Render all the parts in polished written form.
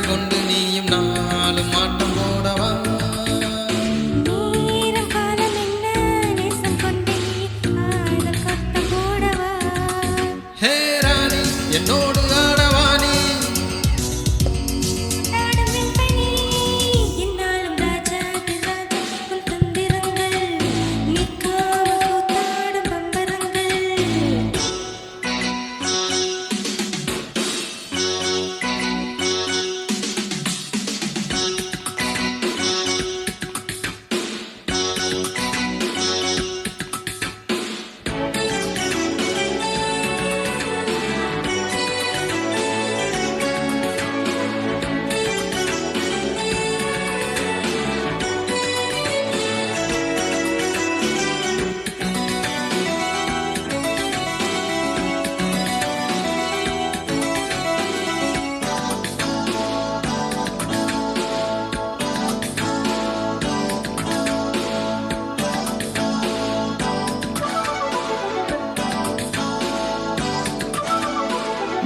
கொண்டு நீயும் நாளும் மாட்டம் போடவா நேரம் காலம் என்ன நேசம் கொண்டு நீ ஆடல் கட்டம் போடவா ஹே ராணி என்னோடு ஆடவாணி நாடும் வெண்பனி என்னாலும் ராஜாதி ராஜா உன் தந்திரங்கள் நிற்காமல் கூத்தாடும் பம்பரங்கள்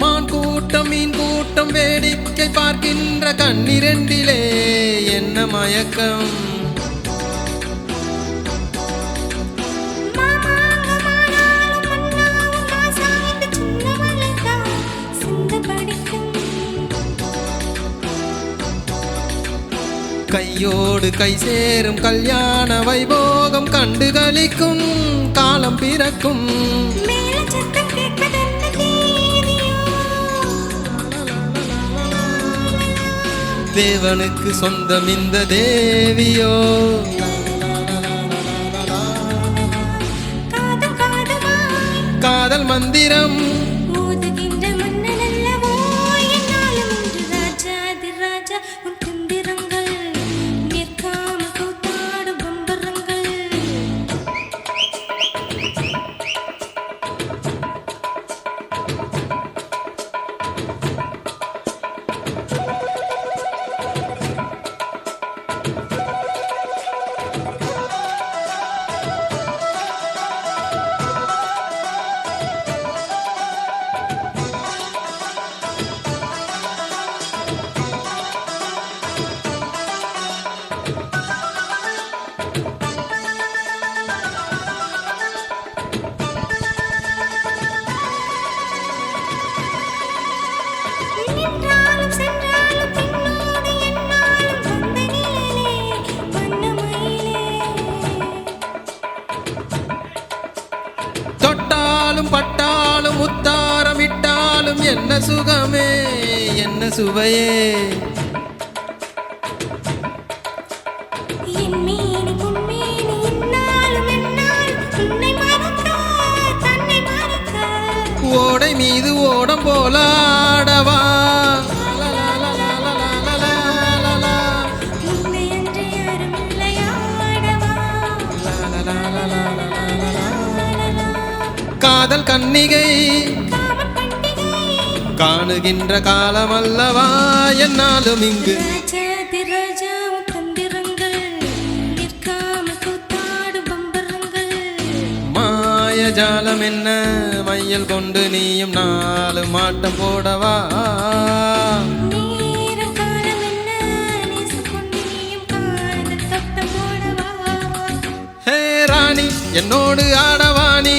மான் கூட்டம் மீன் கூட்டம் வேடிக்கை பார்க்கின்ற கண்ணிரண்டிலே என்ன மயக்கம் மாமாங்கமானாலும் மன்னாவும் மாசா இந்த சின்ன மலைதான் சிந்து படிக்கும் கையோடு கை சேரும் கல்யாண வைபோகம் கண்டு களிக்கும் காலம் பிறக்கும் மேல சத்தம் கேட்பதென்ன தேவியோ தேவனுக்கு சொந்தம் இந்த தேவியோ காதல் காதமாய் காதல் மந்திரம் மோதுகின்ற மன்னன் அல்லவோ என்னாலும் இன்று ராஜாதி ராஜா உன் தந்திரங்கள் நிற்காமல் கூத்தாடும் பம்பரங்கள் நின்றாலும் சென்றாலும் பின்னோடு என்னாலும் வந்த நிழலே வண்ணமயிலே தொட்டாலும் பட்டாலும் முத்தாரம் இட்டாலும் என்ன சுகமே என்ன சுவையே என் மேனி பொன்மேனி என்னாலும் என்னாலும் உன்னை மறக்க தன்னை மறக்க ஓடை மீது ஓடம் போலாடவா உன்னை அன்று யாரும் இல்லையாடவா காதல் கன்னிகை காமன் பண்டிகை காணுகின்ற காலமல்லவா என்னாலும் இங்கு ராஜாதி ராஜா உன் தந்திரங்கள் நிற்காமல் கூத்தாடும் பம்பரங்கள் மாயஜாலம் என்ன மையல் கொண்டு நீயும் நாலு மாட்டம் போடவா நேரம் காலம் என்ன நேசம் கொண்டு நீயும் காதல் கட்டம் போடவா ஹே ராணி என்னோடு ஆடவாணி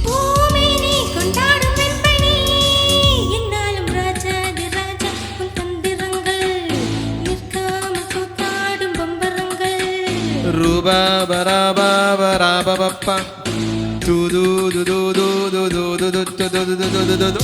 பூமேனி கொண்டாடும் வெண்பனி என்னாலும் ராஜாதி ராஜா உன் தந்திரங்கள் நிற்காமல் கூத்தாடும் பம்பரங்கள் ரூபா பராபா பராபப்பா து து து து து து து து து து து து து து து